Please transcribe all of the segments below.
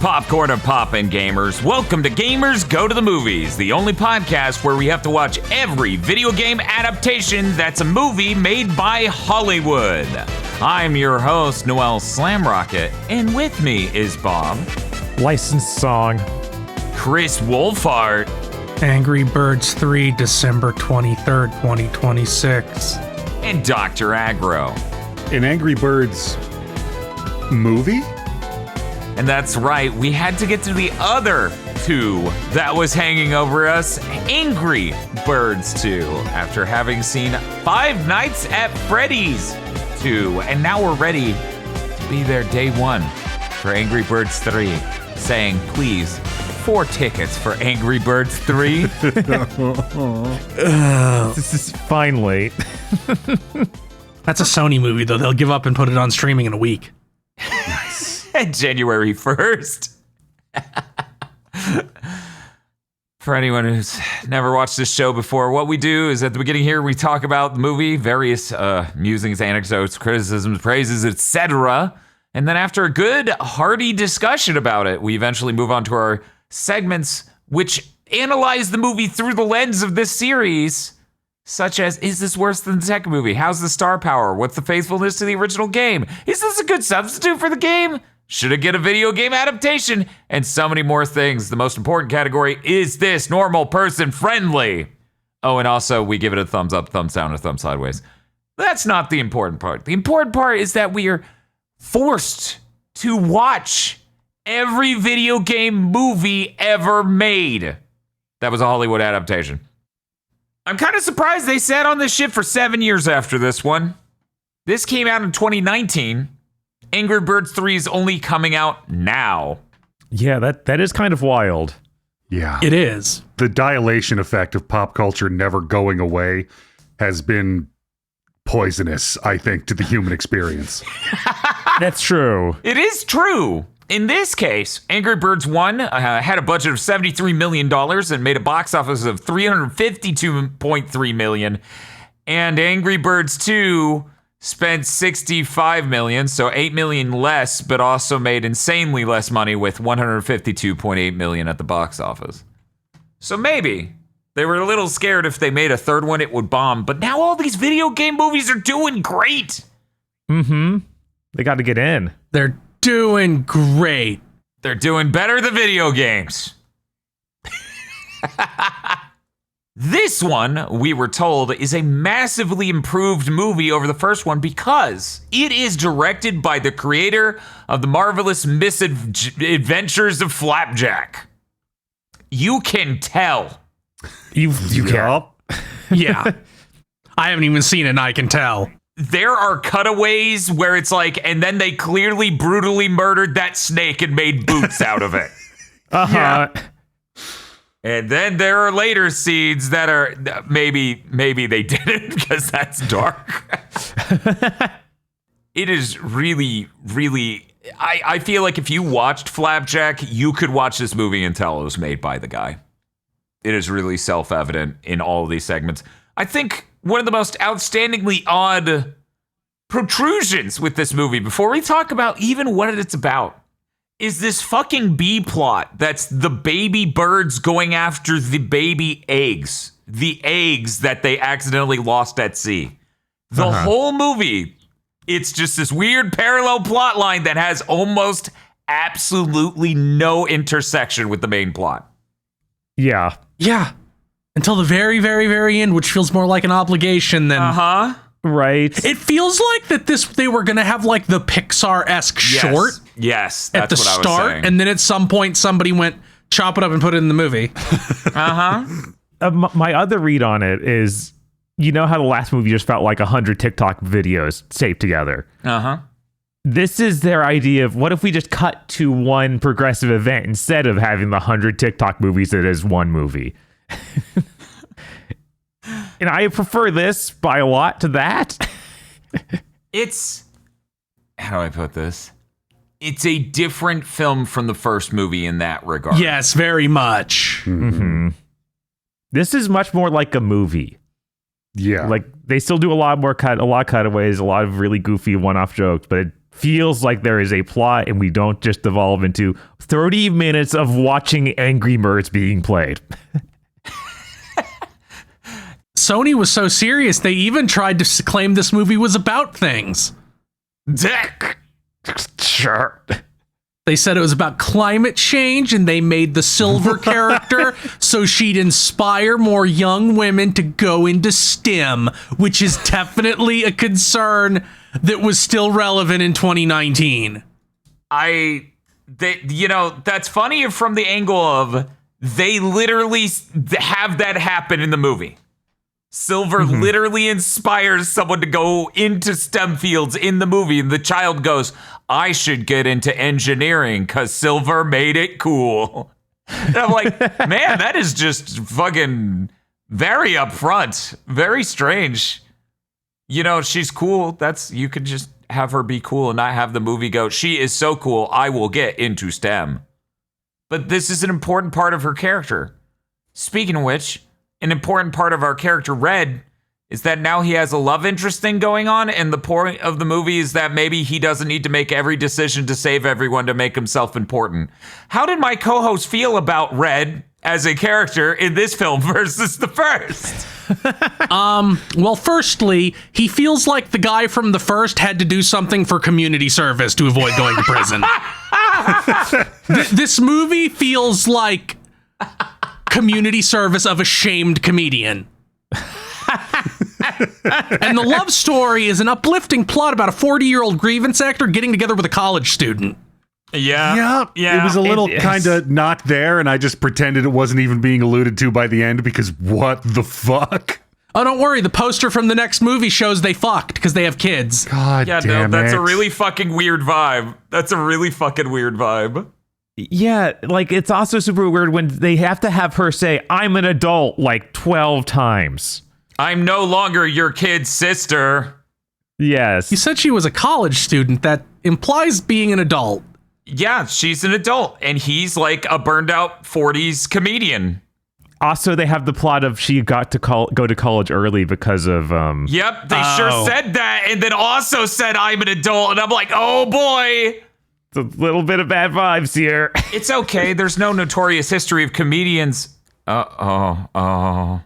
popcorn and poppin', gamers. Welcome to Gamers Go to the Movies, the only podcast where we have to watch every video game adaptation that's a movie made by Hollywood. I'm your host, Noel Slamrocket, and with me is Bob. Licensed Song. Chris Wolfhart. Angry Birds 3, December 23rd, 2026. And Dr. Aggro. An Angry Birds movie? And that's right, we had to get to the other two that was hanging over us, Angry Birds 2, after having seen Five Nights at Freddy's 2. And now we're ready to be there day one for Angry Birds 3, saying, please, 4 tickets for Angry Birds 3. This is finally. That's a Sony movie, though. They'll give up and put it on streaming in a week. January 1st. For anyone who's never watched this show before, what we do is at the beginning here, we talk about the movie, various musings, anecdotes, criticisms, praises, etc. And then after a good, hearty discussion about it, we eventually move on to our segments, which analyze the movie through the lens of this series, such as, is this worse than the second movie? How's the star power? What's the faithfulness to the original game? Is this a good substitute for the game? Should it get a video game adaptation? And so many more things. The most important category, is this normal person friendly? Oh, and also we give it a thumbs up, thumbs down, or thumbs sideways. That's not the important part. The important part is that we are forced to watch every video game movie ever made. That was a Hollywood adaptation. I'm kind of surprised they sat on this shit for 7 years after this one. This came out in 2019. Angry Birds 3 is only coming out now. Yeah, that is kind of wild. Yeah. It is. The dilation effect of pop culture never going away has been poisonous, I think, to the human experience. That's true. It is true. In this case, Angry Birds 1 had a budget of $73 million and made a box office of $352.3 million. And Angry Birds 2 spent $65 million, so $8 million less, but also made insanely less money with $152.8 million at the box office. So maybe they were a little scared if they made a third one, it would bomb. But now all these video game movies are doing great. Mm-hmm. They got to get in. They're doing great. They're doing better than video games. This one, we were told, is a massively improved movie over the first one because it is directed by the creator of the marvelous misadventures of Flapjack. You can tell. You can. Yeah. I haven't even seen it, and I can tell. There are cutaways where it's like, and then they clearly brutally murdered that snake and made boots out of it. Uh-huh. Yeah. And then there are later scenes that are, maybe they didn't because that's dark. It is really, really, I feel like if you watched Flapjack, you could watch this movie and tell it was made by the guy. It is really self-evident in all of these segments. I think one of the most outstandingly odd protrusions with this movie, before we talk about even what it's about, is this fucking B plot that's the baby birds going after the baby eggs. The eggs that they accidentally lost at sea. The whole movie, it's just this weird parallel plot line that has almost absolutely no intersection with the main plot. Yeah. Yeah. Until the very, very, very end, which feels more like an obligation than... Right. It feels like that they were going to have like the Pixar-esque short. Yes, at the start, and then at some point somebody went, chop it up and put it in the movie. My other read on it is, you know how the last movie just felt like 100 TikTok videos taped together? This is their idea of, what if we just cut to one progressive event instead of having the 100 TikTok movies that is one movie? And I prefer this by a lot to that. It's, how do I put this? It's a different film from the first movie in that regard. Yes, very much. Mm-hmm. This is much more like a movie. Yeah. Like, they still do a lot of cutaways, a lot of really goofy one-off jokes, but it feels like there is a plot and we don't just devolve into 30 minutes of watching Angry Birds being played. Sony was so serious, they even tried to claim this movie was about things. Dick. Sure. They said it was about climate change, and they made the Silver character so she'd inspire more young women to go into STEM, which is definitely a concern that was still relevant in 2019. That's funny from the angle of they literally have that happen in the movie. Silver literally inspires someone to go into STEM fields in the movie, and the child goes, I should get into engineering because Silver made it cool. And I'm like, man, that is just fucking very upfront, very strange. She's cool. You could just have her be cool and not have the movie go, she is so cool, I will get into STEM. But this is an important part of her character. Speaking of which, an important part of our character, Red, is that now he has a love interest thing going on, and the point of the movie is that maybe he doesn't need to make every decision to save everyone to make himself important. How did my co-host feel about Red as a character in this film versus the first? Well, firstly, he feels like the guy from the first had to do something for community service to avoid going to prison. This movie feels like community service of a shamed comedian. And the love story is an uplifting plot about a 40-year-old grievance actor getting together with a college student. Yeah. It was a little kind of not there, and I just pretended it wasn't even being alluded to by the end because what the fuck? Oh, don't worry. The poster from the next movie shows they fucked because they have kids. God damn it. That's a really fucking weird vibe. Yeah, like it's also super weird when they have to have her say, I'm an adult, like 12 times. I'm no longer your kid's sister. Yes. You said she was a college student. That implies being an adult. Yeah, she's an adult, and he's like a burned out 40s comedian. Also, they have the plot of she got to go to college early because of... Yep, they sure said that, and then also said, I'm an adult, and I'm like, oh boy. It's a little bit of bad vibes here. It's okay, there's no notorious history of comedians. I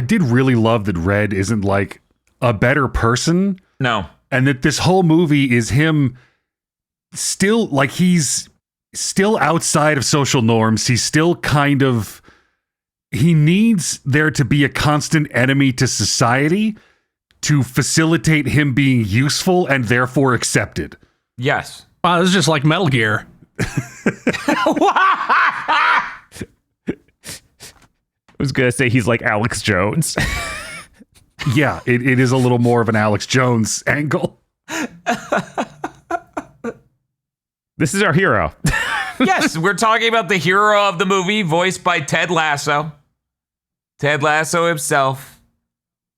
did really love that Red isn't like a better person. No. And that this whole movie is him still, like, he's still outside of social norms. He's still kind of, he needs there to be a constant enemy to society to facilitate him being useful and therefore accepted. Yes. Wow, this is just like Metal Gear. I was going to say he's like Alex Jones. Yeah, it is a little more of an Alex Jones angle. This is our hero. Yes, we're talking about the hero of the movie, voiced by Ted Lasso. Ted Lasso himself.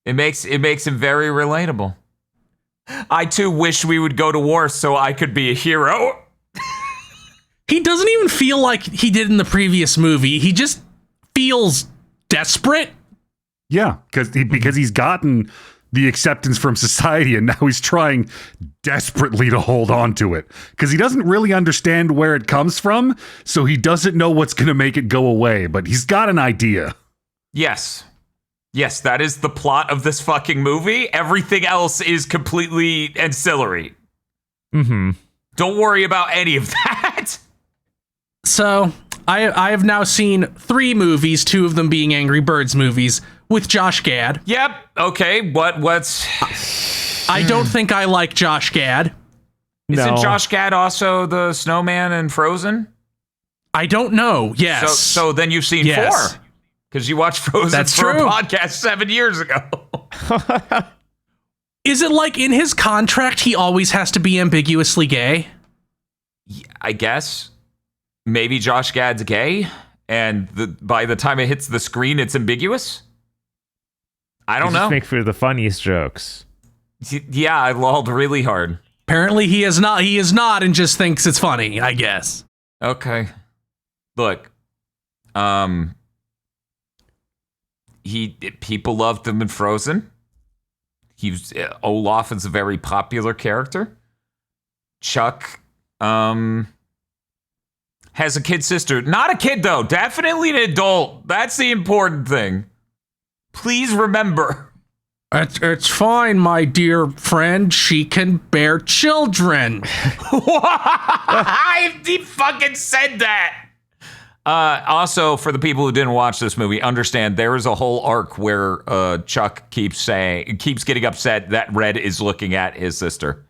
It makes him very relatable. I too wish we would go to war so I could be a hero. He doesn't even feel like he did in the previous movie. He just feels desperate. Yeah, because he's gotten the acceptance from society and now he's trying desperately to hold on to it because he doesn't really understand where it comes from, so he doesn't know what's going to make it go away, but he's got an idea. Yes, that is the plot of this fucking movie. Everything else is completely ancillary. Mm-hmm. Don't worry about any of that. So, I have now seen 3 movies, 2 of them being Angry Birds movies, with Josh Gad. Yep. Okay. What's... I don't think I like Josh Gad. Isn't Josh Gad also the snowman in Frozen? I don't know. Yes. So then you've seen 4. Because you watched Frozen That's for true. a podcast 7 years ago. Is it like in his contract he always has to be ambiguously gay? I guess. Maybe Josh Gad's gay, and by the time it hits the screen, it's ambiguous? I don't know. Just make for the funniest jokes. Yeah, I lolled really hard. Apparently he is not. He is not and just thinks it's funny, I guess. Okay. Look. People loved him in Frozen. Olaf is a very popular character. Chuck has a kid sister. Not a kid, though. Definitely an adult. That's the important thing. Please remember. It's fine, my dear friend. She can bear children. He fucking said that. Also, for the people who didn't watch this movie, understand there is a whole arc where Chuck keeps getting upset that Red is looking at his sister.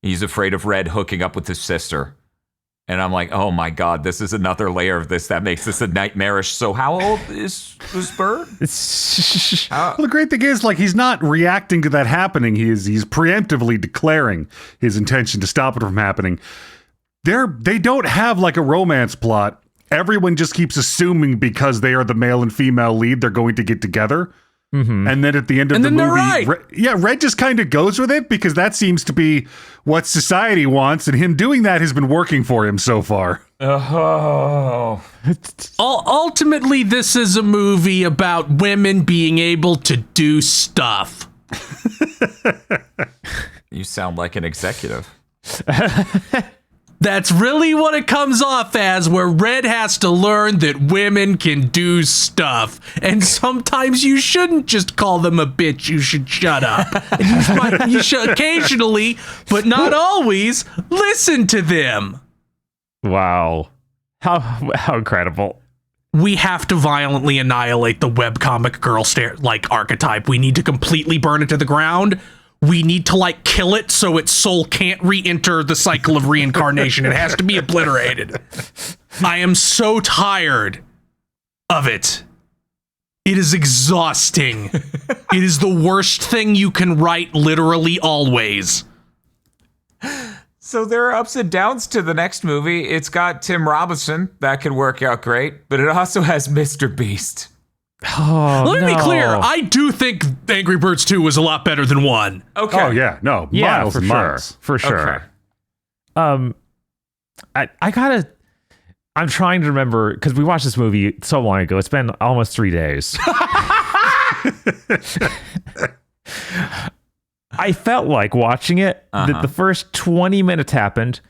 He's afraid of Red hooking up with his sister. And I'm like, oh my God, this is another layer of this that makes this a nightmarish. So how old is this bird? Well, the great thing is, like, he's not reacting to that happening. He's preemptively declaring his intention to stop it from happening. They don't have like a romance plot. Everyone just keeps assuming because they are the male and female lead, they're going to get together. Mm-hmm. And then at the end of the movie, right. Red just kind of goes with it because that seems to be what society wants, and him doing that has been working for him so far. Oh. Ultimately, this is a movie about women being able to do stuff. You sound like an executive. That's really what it comes off as, where Red has to learn that women can do stuff. And sometimes you shouldn't just call them a bitch, you should shut up. You should occasionally, but not always, listen to them. Wow. How incredible. We have to violently annihilate the webcomic girl archetype. We need to completely burn it to the ground. We need to kill it so its soul can't re-enter the cycle of reincarnation. It has to be obliterated. I am so tired of it. It is exhausting. It is the worst thing you can write literally always. So there are ups and downs to the next movie. It's got Tim Robinson. That could work out great. But it also has Mr. Beast. Oh, Let me be clear. I do think Angry Birds 2 was a lot better than 1. Okay. Oh, yeah. No, yeah, miles for and sure. miles. For sure. Okay. I'm trying to remember, because we watched this movie so long ago. It's been almost 3 days. I felt like watching it, that the first 20 minutes happened,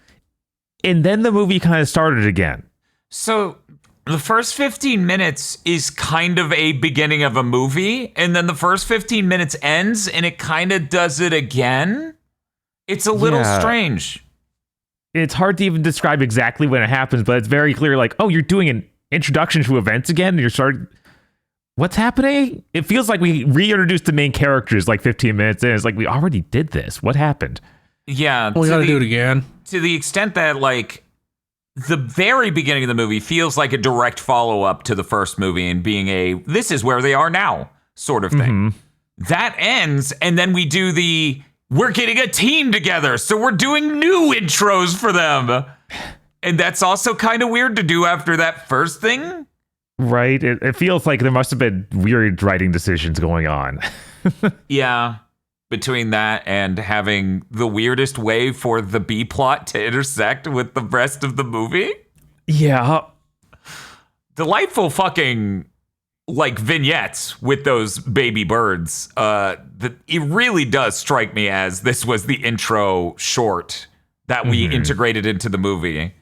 and then the movie kind of started again. So the first 15 minutes is kind of a beginning of a movie, and then the first 15 minutes ends, and it kind of does it again. It's a little strange. It's hard to even describe exactly when it happens, but it's very clear, you're doing an introduction to events again, and you're starting... What's happening? It feels like we reintroduced the main characters 15 minutes in. It's like we already did this. What happened? Yeah. We gotta do it again. To the extent that, the very beginning of the movie feels like a direct follow-up to the first movie and being this is where they are now sort of thing. Mm-hmm. That ends, and then we do we're getting a team together, so we're doing new intros for them. And that's also kind of weird to do after that first thing. Right. It feels like there must have been weird writing decisions going on. Yeah. Between that and having the weirdest way for the B plot to intersect with the rest of the movie. Yeah. Delightful fucking vignettes with those baby birds. It really does strike me as this was the intro short that we integrated into the movie.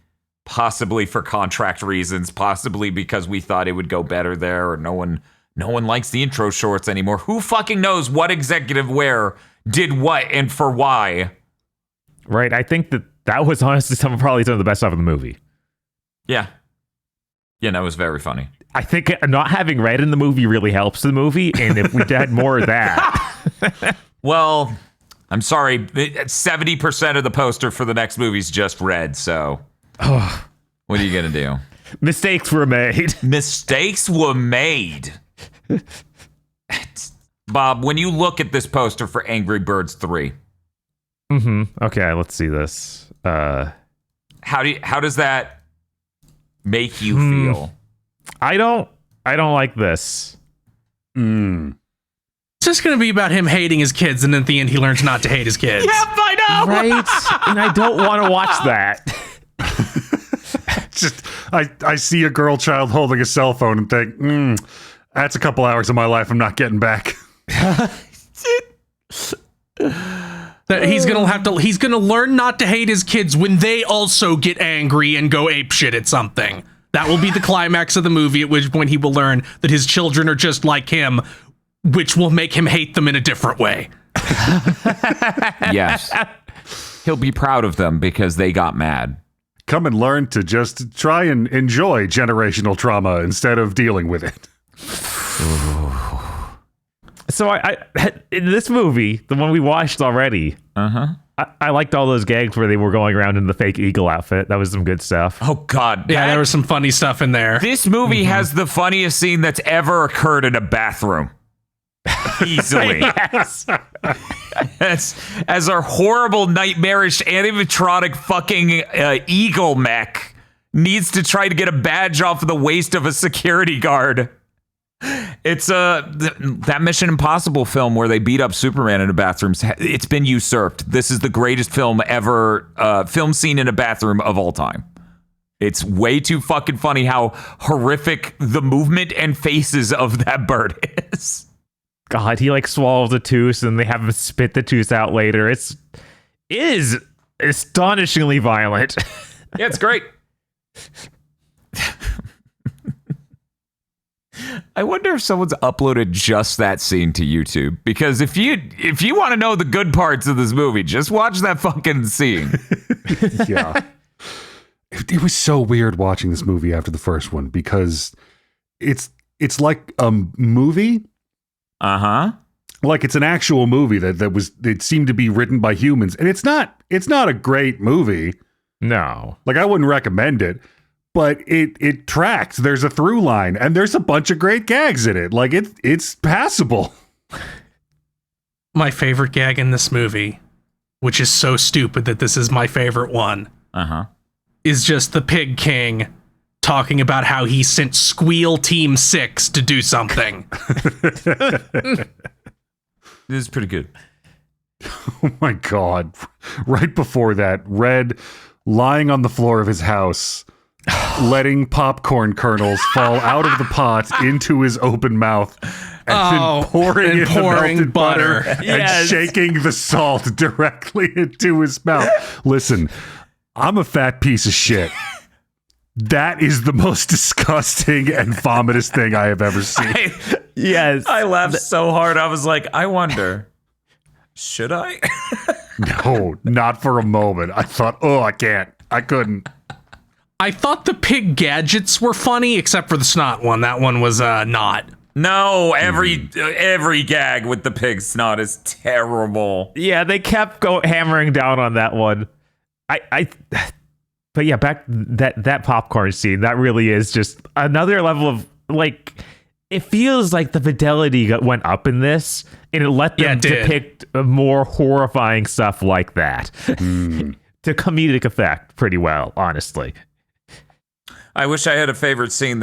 Possibly for contract reasons, possibly because we thought it would go better there, or no one likes the intro shorts anymore. Who fucking knows what executive where did what and for why? Right. I think that was honestly probably some of the best stuff in the movie. Yeah. Yeah, that was very funny. I think not having Red in the movie really helps the movie, and if we had more of that. Well, I'm sorry, 70% of the poster for the next movie is just Red, so what are you gonna do? Mistakes were made. Mistakes were made. Bob, when you look at this poster for Angry Birds 3. Okay, let's see this. How does that make you feel? I don't like this. It's just gonna be about him hating his kids, and then at the end he learns not to hate his kids. Yep, I know. Right? And I don't want to watch that. Just I see a girl child holding a cell phone and think, that's a couple hours of my life I'm not getting back. That he's gonna learn not to hate his kids when they also get angry and go apeshit at something. That will be the climax of the movie, at which point he will learn that his children are just like him, which will make him hate them in a different way. Yes. He'll be proud of them because they got mad. Come and learn to just try and enjoy generational trauma instead of dealing with it. So I in this movie, the one we watched already, I liked all those gags where they were going around in the fake eagle outfit. That was some good stuff. Oh, God. Yeah, there was some funny stuff in there. This movie has the funniest scene that's ever occurred in a bathroom. Easily. Yes. As our horrible, nightmarish, animatronic fucking eagle mech needs to try to get a badge off of the waist of a security guard. It's that Mission Impossible film where they beat up Superman in a bathroom. It's been usurped. This is the greatest film ever, film scene in a bathroom of all time. It's way too fucking funny how horrific the movement and faces of that bird is. God, he like swallows a tooth and they have him spit the tooth out later. It is astonishingly violent. Yeah, it's great. I wonder if someone's uploaded just that scene to YouTube, because if you want to know the good parts of this movie, just watch that fucking scene. Yeah. It was so weird watching this movie after the first one, because it's like a movie. Like it's an actual movie that seemed to be written by humans, and it's not a great movie. No. Like I wouldn't recommend it, but it tracks. There's a through line and there's a bunch of great gags in it. Like it's passable. My favorite gag in this movie, which is so stupid that this is my favorite one, is just the Pig King talking about how he sent Squeal Team 6 to do something. This is pretty good. Oh my God. Right before that, Red lying on the floor of his house, letting popcorn kernels fall out of the pot into his open mouth, and then pouring in the melted butter and shaking the salt directly into his mouth. Listen, I'm a fat piece of shit. That is the most disgusting and vomitous thing I have ever seen. I laughed so hard. I was like, I wonder, should I? No, not for a moment. I thought, oh, I can't. I couldn't. I thought the pig gadgets were funny, except for the snot one. That one was not. No, every gag with the pig snot is terrible. Yeah, they kept hammering down on that one. But yeah, back that popcorn scene, that really is just another level of, like, it feels like the fidelity went up in this, and it let them depict more horrifying stuff like that to comedic effect pretty well, honestly. I wish I had a favorite scene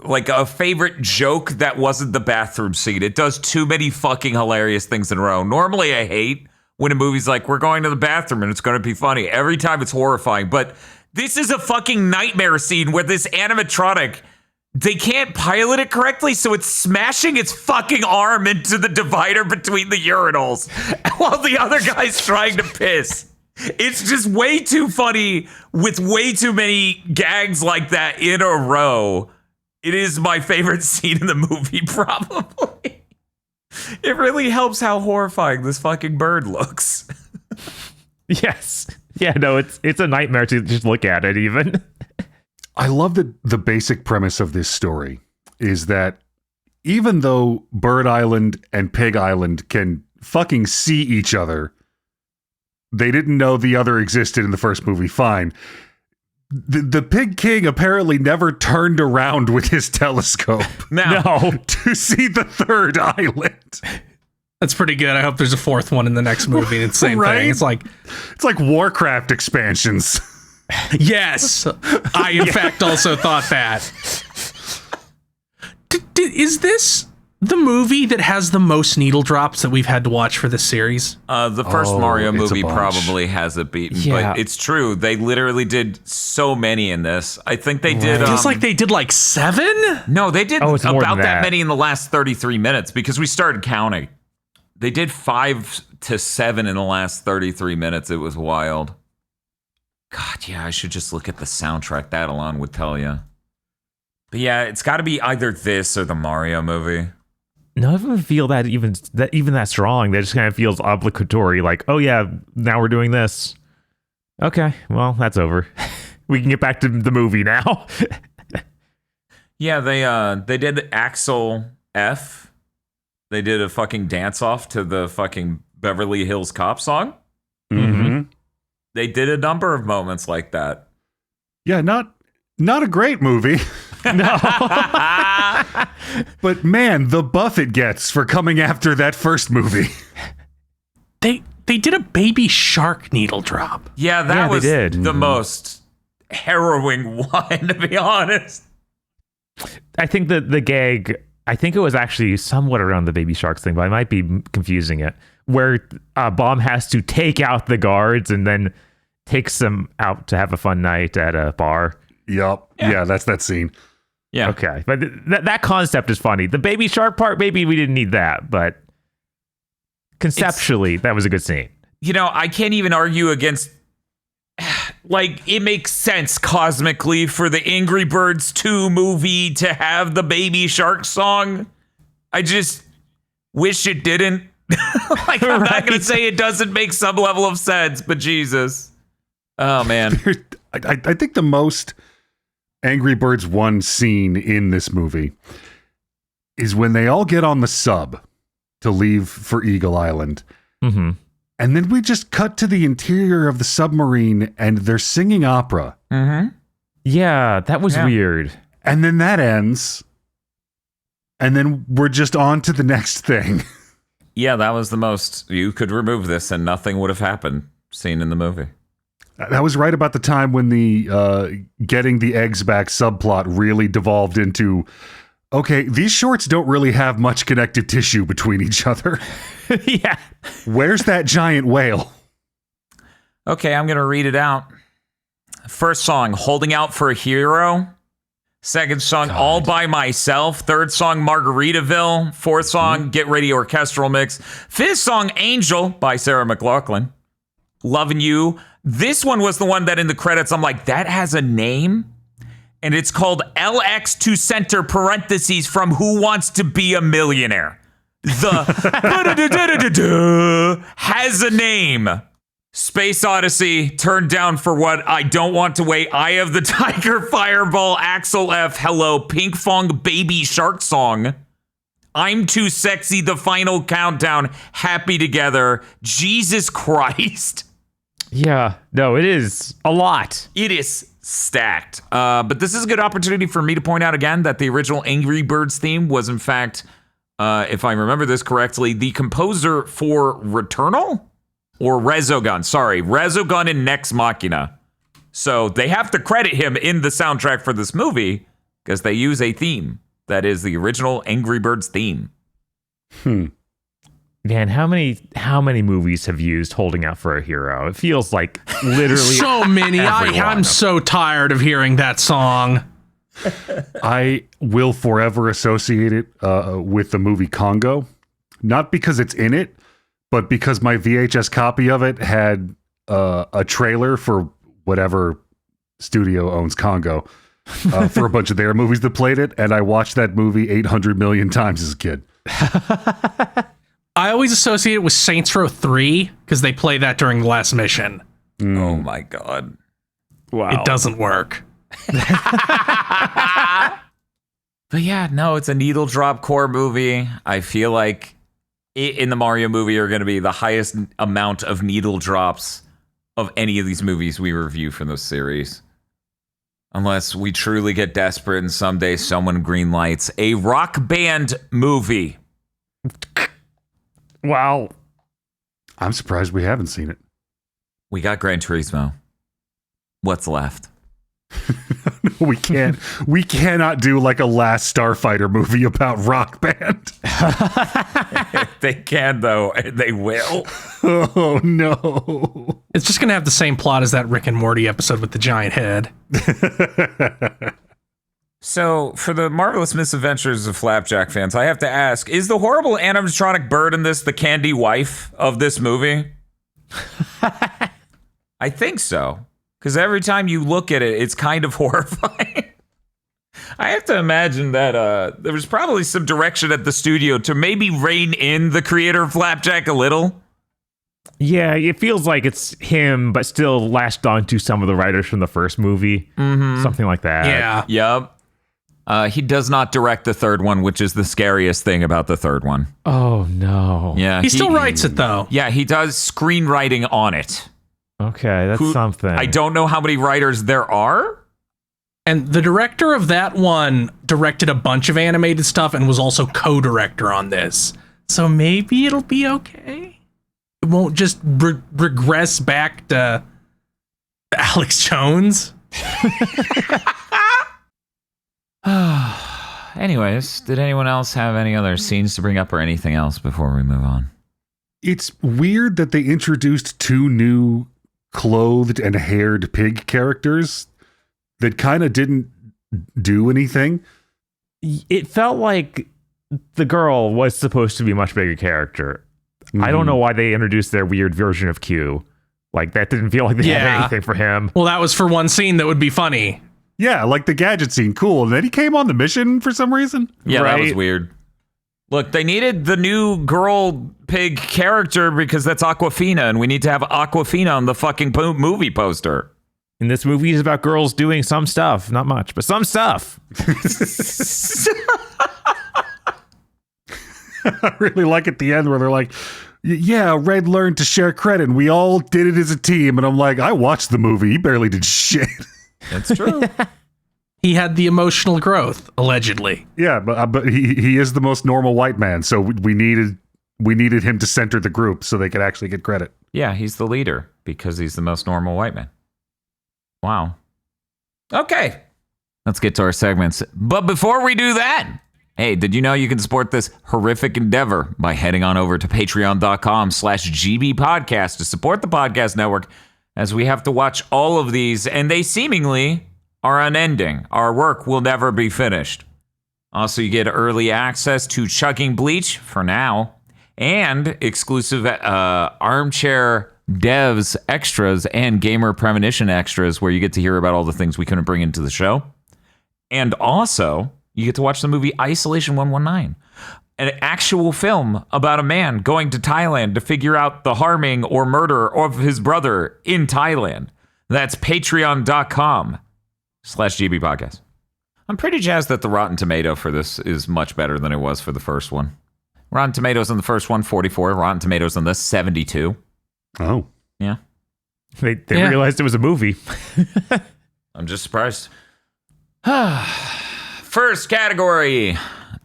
like a favorite joke that wasn't the bathroom scene. It does too many fucking hilarious things in a row. Normally I hate when a movie's like, we're going to the bathroom and it's going to be funny. Every time it's horrifying, but this is a fucking nightmare scene where this animatronic, they can't pilot it correctly, so it's smashing its fucking arm into the divider between the urinals while the other guy's trying to piss. It's just way too funny with way too many gags like that in a row. It is my favorite scene in the movie, probably. It really helps how horrifying this fucking bird looks. Yes. Yeah, no, it's a nightmare to just look at it, even. I love that the basic premise of this story is that even though Bird Island and Pig Island can fucking see each other, they didn't know the other existed in the first movie, fine. The Pig King apparently never turned around with his telescope No. to see the third island. That's pretty good. I hope there's a fourth one in the next movie. It's the same thing. It's like Warcraft expansions. Yes, I in fact also thought that. Is this the movie that has the most needle drops that we've had to watch for this series? The first Mario it's a movie bunch. probably has it beaten, Yeah. but it's true. They literally did so many in this. I think they did. It feels like they did like 7? No, they did it's more about than that that. many in the last 33 minutes because we started counting. They did 5 to 7 in the last 33 minutes. It was wild. God, yeah, I should just look at the soundtrack. That alone would tell you. But yeah, it's got to be either this or the Mario movie. None of them feel that even that strong. That just kind of feels obligatory. Like, oh yeah, now we're doing this. Okay, well that's over. We can get back to the movie now. Yeah, they did Axel F. They did a fucking dance off to the fucking Beverly Hills Cop song. Mm-hmm. They did a number of moments like that. Yeah, not a great movie. No. But man, the buff it gets for coming after that first movie. They did a baby shark needle drop. Yeah, that was they did. the most harrowing one, to be honest. I think that the gag, I think it was actually somewhat around the baby sharks thing, but I might be confusing it, where Bomb has to take out the guards and then takes them out to have a fun night at a bar. Yup. Yeah, that's that scene. Yeah. Okay, but that concept is funny. The baby shark part, maybe we didn't need that, but conceptually, that was a good scene. You know, I can't even argue against... Like, it makes sense cosmically for the Angry Birds 2 movie to have the baby shark song. I just wish it didn't. Like, I'm not going to say it doesn't make some level of sense, but Jesus. Oh, man. I think the most Angry Birds 1 scene in this movie is when they all get on the sub to leave for Eagle Island. Mm-hmm. And then we just cut to the interior of the submarine and they're singing opera. Mm-hmm. Yeah, that was weird. And then that ends. And then we're just on to the next thing. Yeah, that was the most... You could remove this and nothing would have happened scene in the movie. That was right about the time when the getting the eggs back subplot really devolved into, okay, these shorts don't really have much connective tissue between each other. Yeah. Where's that giant whale? Okay, I'm going to read it out. First song, Holding Out for a Hero. Second song, All By Myself. Third song, Margaritaville. Fourth song, Get Ready Orchestral Mix. Fifth song, Angel by Sarah McLachlan. Loving You. This one was the one that in the credits, I'm like, that has a name? And it's called LX to center parentheses from Who Wants to Be a Millionaire. The has a name. Space Odyssey, Turned Down for What, I Don't Want to Wait, Eye of the Tiger, Fireball, Axel F, Hello, Pink Fong, Baby Shark Song, I'm Too Sexy, The Final Countdown, Happy Together, Jesus Christ. Yeah, no, it is a lot. It is stacked. But this is a good opportunity for me to point out again that the original Angry Birds theme was in fact, if I remember this correctly, the composer for Returnal? Or Resogun, sorry. Resogun and Nex Machina. So they have to credit him in the soundtrack for this movie because they use a theme that is the original Angry Birds theme. Man, how many movies have used Holding Out for a Hero? It feels like literally So many. I'm so tired of hearing that song. I will forever associate it with the movie Congo. Not because it's in it, but because my VHS copy of it had a trailer for whatever studio owns Congo for a bunch of their movies that played it, and I watched that movie 800 million times as a kid. I always associate it with Saints Row 3 because they play that during the last mission. Oh my God. wow. It doesn't work. But yeah, no, it's a needle drop core movie. I feel like in the Mario movie are going to be the highest amount of needle drops of any of these movies we review from this series. Unless we truly get desperate and someday someone greenlights a Rock Band movie. Wow. I'm surprised we haven't seen it. We got Gran Turismo. What's left? We cannot do like a Last Starfighter movie about Rock Band. They can, though, and they will. Oh no. It's just going to have the same plot as that Rick and Morty episode with the giant head. So, for the Marvelous Misadventures of Flapjack fans, I have to ask, is the horrible animatronic bird in this the candy wife of this movie? I think so. Because every time you look at it, it's kind of horrifying. I have to imagine that there was probably some direction at the studio to maybe rein in the creator of Flapjack a little. Yeah, it feels like it's him, but still latched onto some of the writers from the first movie. Mm-hmm. Something like that. Yeah. Yep. He does not direct the third one, which is the scariest thing about the third one. Oh, no. Yeah. He still writes it, though. Yeah, he does screenwriting on it. Okay, that's something. I don't know how many writers there are. And the director of that one directed a bunch of animated stuff and was also co-director on this. So maybe it'll be okay. It won't just regress back to Alex Jones. Anyways, did anyone else have any other scenes to bring up or anything else before we move on? It's weird that they introduced 2 new clothed and haired pig characters that kind of didn't do anything. It felt like the girl was supposed to be a much bigger character. Mm-hmm. I don't know why they introduced their weird version of Q. Like, that didn't feel like they had anything for him. Well, that was for one scene that would be funny. Yeah, like the gadget scene, cool. And then he came on the mission for some reason. Yeah, right? That was weird. Look, they needed the new girl pig character because that's Aquafina, and we need to have Aquafina on the fucking movie poster. And this movie is about girls doing some stuff. Not much, but some stuff. I really like at the end where they're like, yeah, Red learned to share credit, and we all did it as a team. And I'm like, I watched the movie. He barely did shit. That's true. He had the emotional growth, allegedly. Yeah, but he is the most normal white man, so we needed him to center the group so they could actually get credit. Yeah, he's the leader because he's the most normal white man. Wow. Okay. Let's get to our segments. But before we do that, hey, did you know you can support this horrific endeavor by heading on over to patreon.com/GBpodcast to support the podcast network, as we have to watch all of these, and they seemingly are unending. Our work will never be finished. Also, you get early access to Chugging Bleach for now, and exclusive Armchair Devs extras and Gamer Premonition extras, where you get to hear about all the things we couldn't bring into the show. And also, you get to watch the movie Isolation 119, an actual film about a man going to Thailand to figure out the harming or murder of his brother in Thailand. That's patreon.com/GB podcast. I'm pretty jazzed that the Rotten Tomato for this is much better than it was for the first one. Rotten Tomatoes on the first one, 44. Rotten Tomatoes on this, 72. Oh. Yeah. They realized it was a movie. I'm just surprised. First category.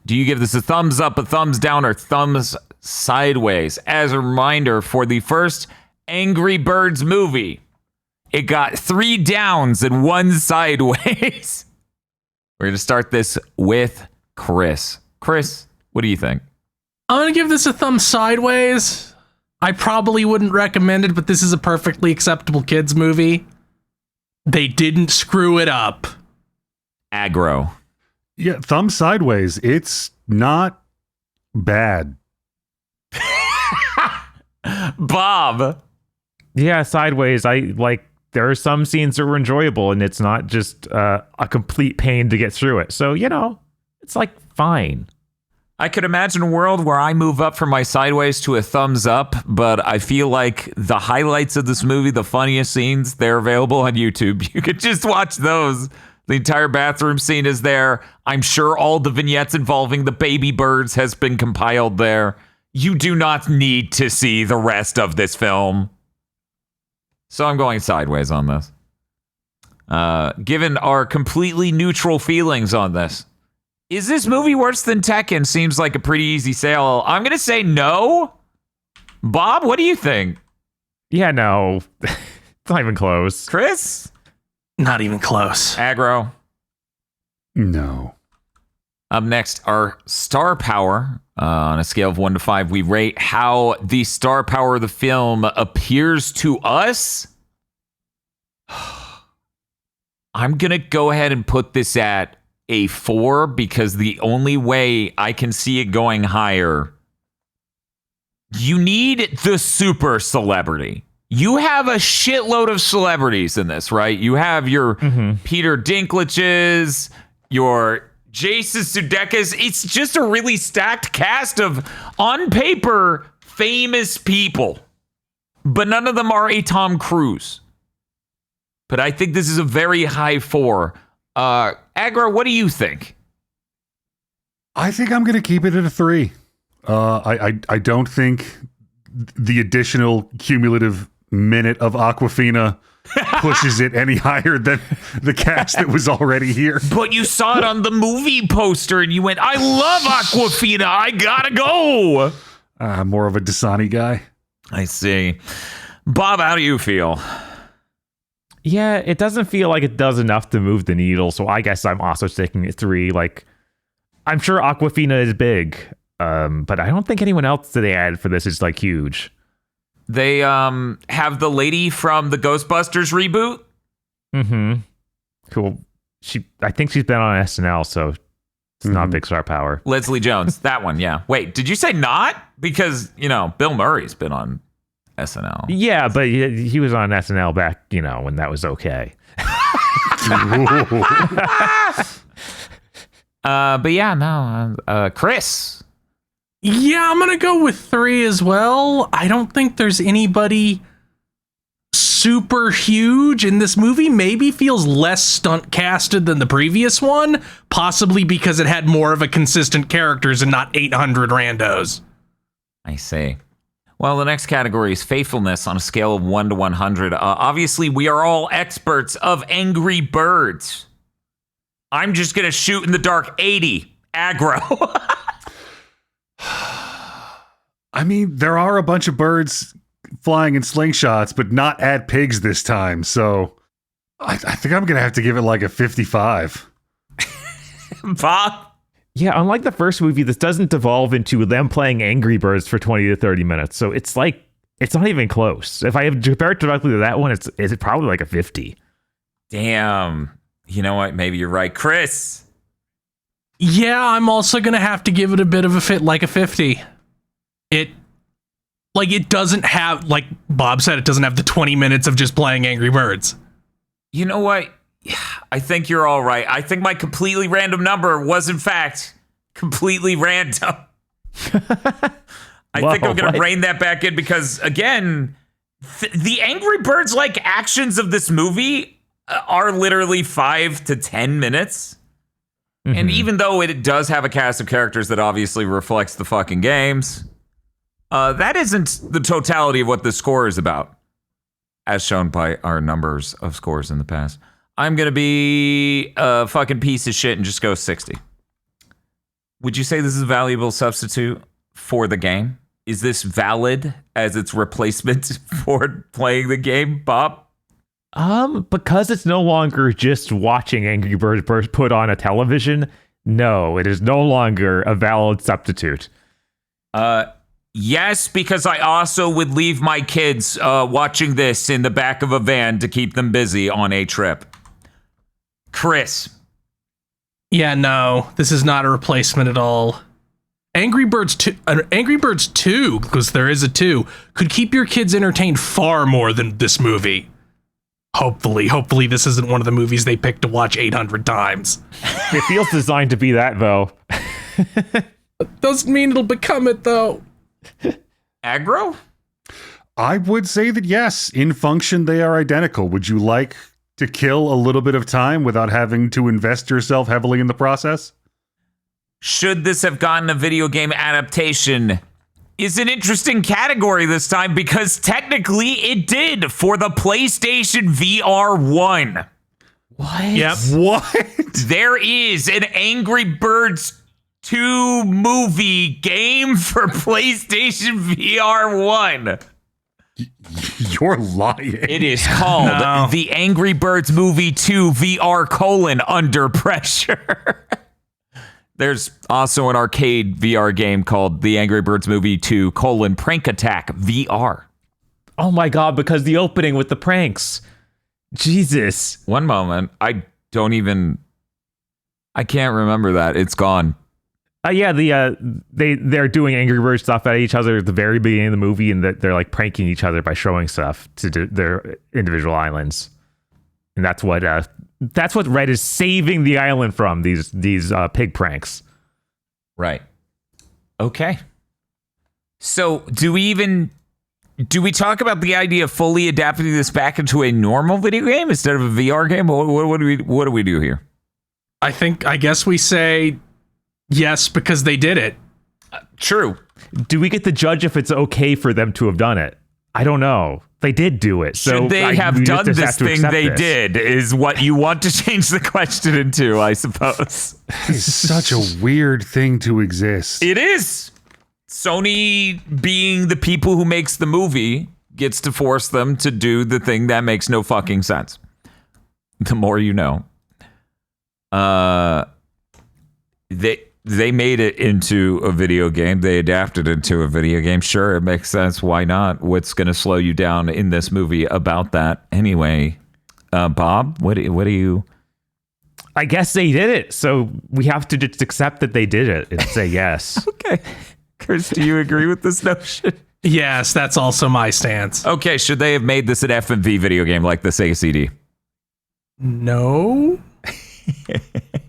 Do you give this a thumbs up, a thumbs down, or thumbs sideways? As a reminder, for the first Angry Birds movie, it got 3 downs and 1 sideways. We're going to start this with Chris. Chris, what do you think? I'm going to give this a thumb sideways. I probably wouldn't recommend it, but this is a perfectly acceptable kids movie. They didn't screw it up. Aggro. Yeah, thumb sideways. It's not bad. Bob. Yeah, sideways. There are some scenes that were enjoyable, and it's not just a complete pain to get through it. So, it's like fine. I could imagine a world where I move up from my sideways to a thumbs up, but I feel like the highlights of this movie, the funniest scenes, they're available on YouTube. You could just watch those. The entire bathroom scene is there. I'm sure all the vignettes involving the baby birds has been compiled there. You do not need to see the rest of this film. So I'm going sideways on this. Given our completely neutral feelings on this, is this movie worse than Tekken? Seems like a pretty easy sale. I'm going to say no. Bob, what do you think? Yeah, no. It's not even close. Chris? Not even close. Aggro? No. Up next, our star power. On a scale of 1 to 5, we rate how the star power of the film appears to us. I'm going to go ahead and put this at a 4 because the only way I can see it going higher, you need the super celebrity. You have a shitload of celebrities in this, right? You have your Peter Dinklages, your Jason Sudeikis. It's just a really stacked cast of, on paper, famous people. But none of them are a Tom Cruise. But I think this is a very high 4. Agra, what do you think? I think I'm going to keep it at a 3. I don't think the additional cumulative minute of Aquafina pushes it any higher than the cast that was already here. But you saw it on the movie poster and you went, I love Aquafina. I gotta go. More of a Dasani guy. I see. Bob, how do you feel? Yeah, it doesn't feel like it does enough to move the needle, so I guess I'm also sticking at 3. Like, I'm sure Aquafina is big, but I don't think anyone else that they added for this is, like, huge. They have the lady from the Ghostbusters reboot. Mm-hmm. Cool. I think she's been on SNL, so it's not big star power. Leslie Jones, that one, yeah. Wait, did you say not? Because, Bill Murray's been on SNL. Yeah, but he was on SNL back, when that was okay. But yeah, no. Chris. Yeah, I'm going to go with 3 as well. I don't think there's anybody super huge in this movie. Maybe feels less stunt casted than the previous one, possibly because it had more of a consistent characters and not 800 randos. I see. Well, the next category is faithfulness on a scale of 1 to 100. Obviously, we are all experts of Angry Birds. I'm just going to shoot in the dark 80. Aggro. I mean, there are a bunch of birds flying in slingshots, but not at pigs this time. So I think I'm going to have to give it like a 55. Bob? Yeah, unlike the first movie, this doesn't devolve into them playing Angry Birds for 20 to 30 minutes. So it's like, it's not even close. If I have compared directly to that one, it's probably like a 50. Damn. You know what? Maybe you're right. Chris? Yeah, I'm also going to have to give it a bit of a 50. It doesn't have, like Bob said, it doesn't have the 20 minutes of just playing Angry Birds. You know what? I think you're all right. I think my completely random number was, in fact, completely random. I think I'm going to rein that back in because, again, the Angry Birds-like actions of this movie are literally 5 to 10 minutes. Mm-hmm. And even though it does have a cast of characters that obviously reflects the fucking games, that isn't the totality of what the score is about, as shown by our numbers of scores in the past. I'm going to be a fucking piece of shit and just go 60. Would you say this is a valuable substitute for the game? Is this valid as its replacement for playing the game, Bob? Because it's no longer just watching Angry Birds put on a television, no, it is no longer a valid substitute. Yes, because I also would leave my kids watching this in the back of a van to keep them busy on a trip. Chris. Yeah, no, this is not a replacement at all. Angry Birds 2, because there is a 2, could keep your kids entertained far more than this movie. Hopefully this isn't one of the movies they picked to watch 800 times. It feels designed to be that, though. Doesn't mean it'll become it, though. Aggro? I would say that yes, in function they are identical. Would you like to kill a little bit of time without having to invest yourself heavily in the process? Should this have gotten a video game adaptation? Is an interesting category this time because technically it did for the PlayStation VR 1. What? Yep. What? There is an Angry Birds 2 movie game for PlayStation VR 1. You're lying. It is called The Angry Birds Movie 2 VR: Under Pressure. There's also an arcade VR game called The Angry Birds Movie 2: Prank Attack VR. Oh my god, because the opening with the pranks. Jesus. One moment. I don't even... I can't remember that. It's gone. Yeah, they're doing Angry Bird stuff at each other at the very beginning of the movie, and they're like pranking each other by showing stuff to their individual islands, and that's what Red is saving the island from, these pig pranks. Right. Okay. So do we talk about the idea of fully adapting this back into a normal video game instead of a VR game? What do we do here? I guess we say yes, because they did it. True. Do we get to judge if it's okay for them to have done it? I don't know. They did do it. So should they have done this thing they did is what you want to change the question into, I suppose. It's such a weird thing to exist. It is. Sony, being the people who makes the movie, gets to force them to do the thing that makes no fucking sense. The more you know. They made it into a video game. They adapted it to a video game. Sure, it makes sense. Why not? What's going to slow you down in this movie about that? Anyway, Bob, what do you... I guess they did it, so we have to just accept that they did it and say yes. Okay. Chris, do you agree with this notion? Yes, that's also my stance. Okay, should they have made this an FMV video game like the Sega CD? No.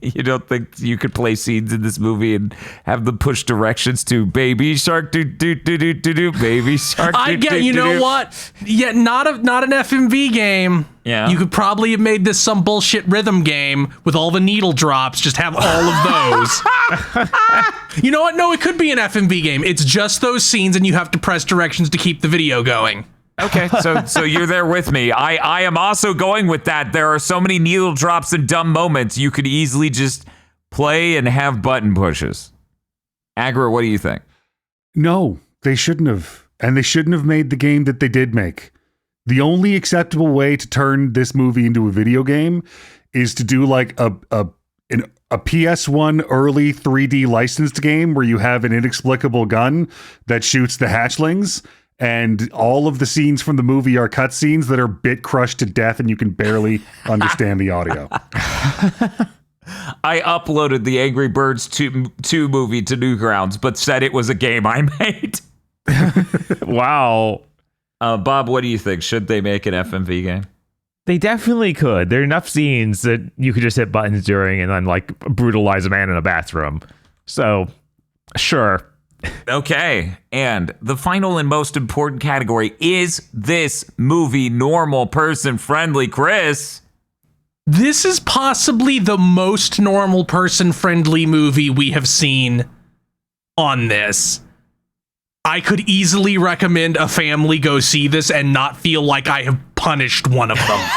You don't think you could play scenes in this movie and have them push directions to baby shark do do do do do do baby shark? I get. You know what? Yeah, not an FMV game. Yeah. You could probably have made this some bullshit rhythm game with all the needle drops. Just have all of those. You know what? No, it could be an FMV game. It's just those scenes, and you have to press directions to keep the video going. Okay, so you're there with me. I am also going with that. There are so many needle drops and dumb moments. You could easily just play and have button pushes. Agra, what do you think? No, they shouldn't have. And they shouldn't have made the game that they did make. The only acceptable way to turn this movie into a video game is to do like a PS1 early 3D licensed game where you have an inexplicable gun that shoots the hatchlings. And all of the scenes from the movie are cutscenes that are bit crushed to death and you can barely understand the audio. I uploaded the Angry Birds 2 movie to Newgrounds, but said it was a game I made. Wow. Bob, what do you think? Should they make an FMV game? They definitely could. There are enough scenes that you could just hit buttons during and then like brutalize a man in a bathroom. So, sure. Okay, and the final and most important category, is this movie normal person friendly, Chris? This is possibly the most normal person friendly movie we have seen on this. I could easily recommend a family go see this and not feel like I have punished one of them.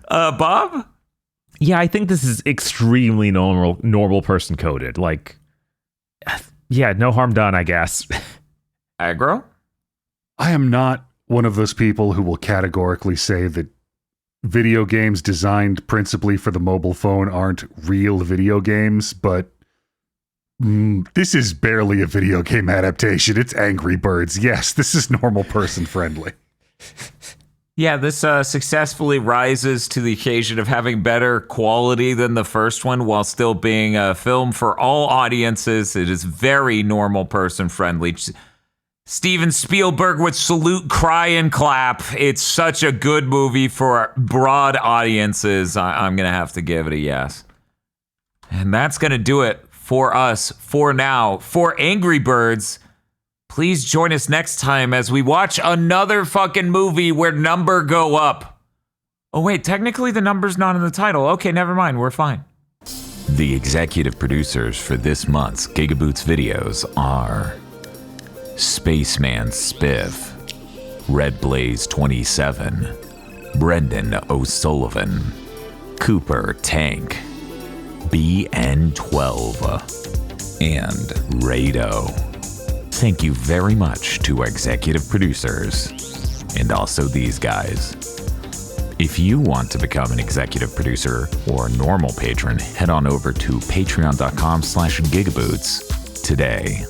Bob? Yeah, I think this is extremely normal person coded. Like, yeah, no harm done, I guess. Aggro? I am not one of those people who will categorically say that video games designed principally for the mobile phone aren't real video games, but this is barely a video game adaptation. It's Angry Birds. Yes, this is normal person friendly. Yeah, this successfully rises to the occasion of having better quality than the first one while still being a film for all audiences. It is very normal person friendly. Steven Spielberg would salute, cry, and clap. It's such a good movie for broad audiences. I'm going to have to give it a yes. And that's going to do it for us for now. For Angry Birds, please join us next time as we watch another fucking movie where number go up. Oh, wait, technically the number's not in the title. Okay, never mind. We're fine. The executive producers for this month's GigaBoots videos are Spaceman Spiff, Red Blaze 27, Brendan O'Sullivan, Cooper Tank, BN12, and Rado. Thank you very much to our executive producers, and also these guys. If you want to become an executive producer or a normal patron, head on over to patreon.com/gigaboots today.